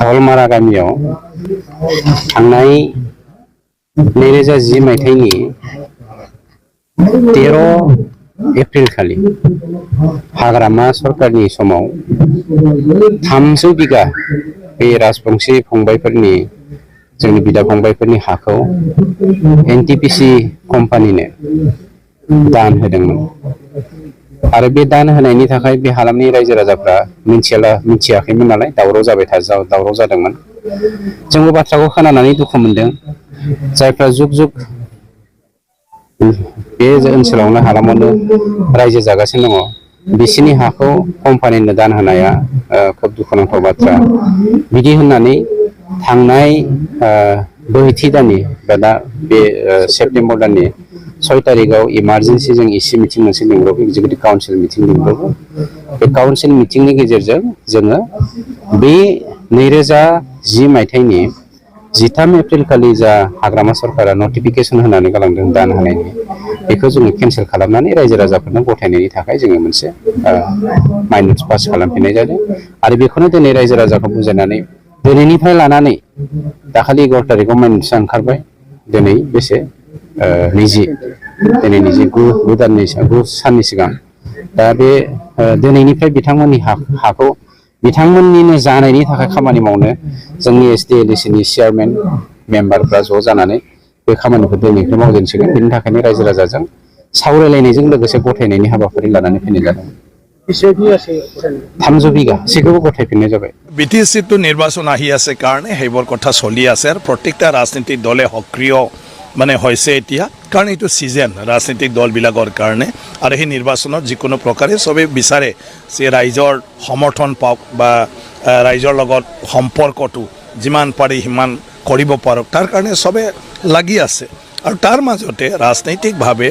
हलमारा गामियाव थांनाय 2010 मायथाइनि 13 एप्रिल खालि हाग्रामा सरकारनि समाव 300 बिगा बे राजबंशी फंबायफोरनि जोंनि बिदा फंबायफोरनि हाखौ एनटीपीसी कम्पानिनो दान होदोंमोन आरो बे दान होनायनि थाखाय बे हालामनि रायजो राजाफ्रा मिथियाखैमोन नालाय दावराव जादोंमोन जोंबो बाथ्राखौ खोनानानै दुखु मोनदों जायफ्रा जुग जुग बे ओनसोलावनो हालामावनो रायजो जागासिनो दङ बिसिनि हाखौ कम्पानिनो दान होनाया खोब दुखुनांथाव बाथ्रा बिदि होननानै थांनाय बोहैथि दाननि दा बे सेप्तेम्बर दाननि 6 तारिखाव इमारजेन्सि जों इसी मिटिं मोनसे लिंब्रबो एक्जिकिउटिभ काउन्सिल मिटिं लिंब्रबो बे काउन्सिल मिटिंनि गेजेरजों जोङो बे 2010 मायथाइनि 13 एप्रिल खालि जा हाग्रामा सरकारा नटिफिकेसन होनानै गालांदों दान होनायनि बेखौ जोङो केन्सेल खालामनानै रायजो राजाफोरनो गथायनायनि थाखाय जोङो मोनसे माइनस पास खालामफिननाय जादों आरो बेखौनो दिनै रायजो राजाखौ बुजायनानै दिनैनिफ्राय लानानै दाखालि 11 तारिखाव माइनसा ओंखारबाय दिनै बेसे 20 दिनैनि 9 साननि सिगां दा बे दिनैनिफ्राय बिथांमोननि हाखौ बिथांमोननिनो जानायनि थाखाय खामानि मावनो जोंनि एसडिएलडिसिनि चेयारमेन मेम्बारफ्रा ज' जानानै बे खामानिखौ दिनैनिफ्राय मावजेनसिगोन बेनि थाखायनो रायजो राजाजों सावरायलायनायजों लोगोसे गथायनायनि हाबाफारि लानानै फैनाय जादों 300 बिगा गासैखौबो गथायफिननाय जाबाय BTC तो निर्वाचन आহি আছে কাৰণে হেবৰ কথা চলি আছে আৰু প্ৰত্যেকটা ৰাজনীতিক দলে সক্ৰিয় মানে হৈছে এতিয়া কাৰণ এইটো সিজন ৰাজনীতিক দলবিলাকৰ কাৰণে আৰু এই নিৰ্বাচনত যিকোনো প্ৰকাৰে সবে বিচাৰে যে ৰাইজৰ সমৰ্থন পাওক বা ৰাইজৰ লগত সম্পৰ্কটো যিমান পাৰি সিমান কৰিব পাৰক তাৰ কাৰণে সবে লাগি আছে আৰু তাৰ মাজতে ৰাজনৈতিকভাৱে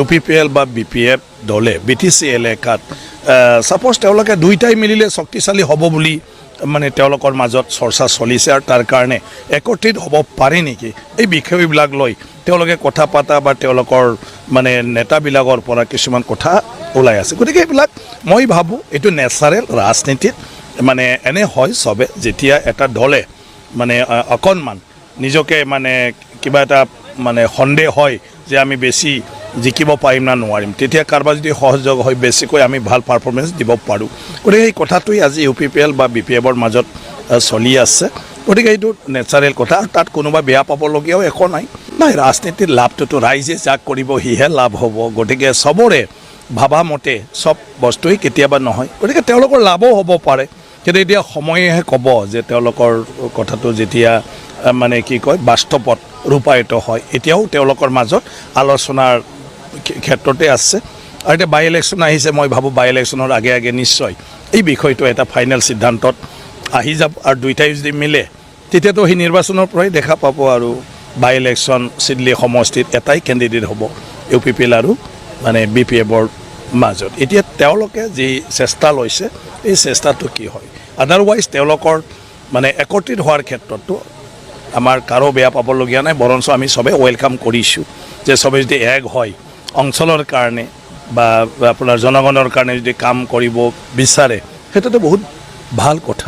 UPPL বা BPF দলে BTC এলেকাত সাপোজ তেওঁলোকে দুইটাই মিলিলে শক্তিশালী হ'ব বুলি মানে তেওঁলোকৰ মাজত চৰ্চা চলিছে আৰু তাৰ কাৰণে একত্ৰিত হ'ব পাৰে নেকি এই বিষয়বিলাক লৈ তেওঁলোকে কথা পাতা বা তেওঁলোকৰ মানে নেতাবিলাকৰ পৰা কিছুমান কথা ওলাই আছে গতিকে এইবিলাক মই ভাবোঁ এইটো নেচাৰেল ৰাজনীতিত মানে এনে হয় সবে যেতিয়া এটা দলে মানে অকণমান নিজকে মানে কিবা এটা মানে সন্দেহ হয় যে আমি বেছি জিকিব পাৰিম না নোৱাৰিম তেতিয়া কাৰোবাৰ যদি সহযোগ হয় বেছিকৈ আমি ভাল পাৰফৰ্মেন্স দিব পাৰোঁ গতিকে এই কথাটোই আজি UPPL বা BPFৰ মাজত চলি আছে গতিকে এইটো নেচাৰেল কথা তাত কোনোবা বেয়া পাবলগীয়াও একো নাই ৰাজনীতিৰ লাভটোতো ৰাইজে যাক কৰিব সিহে লাভ হ'ব গতিকে সবৰে ভাবা মতে সব বস্তুই কেতিয়াবা নহয় গতিকে তেওঁলোকৰ লাভও হ'ব পাৰে কিন্তু এতিয়া সময়েহে ক'ব যে তেওঁলোকৰ কথাটো যেতিয়া মানে কি কয় বাস্তৱত ৰূপায়িত হয় এতিয়াও তেওঁলোকৰ মাজত আলোচনাৰ ক্ষেত্ৰতে আছে আৰু এটা বাই ইলেকশ্যন আহিছে মই ভাবোঁ বাই ইলেকশ্যনৰ আগে আগে নিশ্চয় এই বিষয়টো এটা ফাইনেল সিদ্ধান্তত আহি যাব আৰু দুইটাই যদি মিলে তেতিয়াতো সেই নিৰ্বাচনৰ পৰাই দেখা পাব আৰু বাই ইলেকশ্যন চিডলি সমষ্টিত এটাই কেণ্ডিডেট হ'ব UPPL আৰু মানে BPFৰ মাজত এতিয়া তেওঁলোকে যি চেষ্টা লৈছে এই চেষ্টাটো কি হয় আদাৰৱাইজ তেওঁলোকৰ মানে একত্ৰিত হোৱাৰ ক্ষেত্ৰতো আমাৰ কাৰো বেয়া পাবলগীয়া নাই বৰঞ্চ আমি সবে ওয়েলকাম কৰিছোঁ যে সবে যদি এক হয় অঞ্চলৰ কাৰণে বা আপোনাৰ জনগণৰ কাৰণে যদি কাম কৰিব বিচাৰে সেইটোতো বহুত ভাল কথা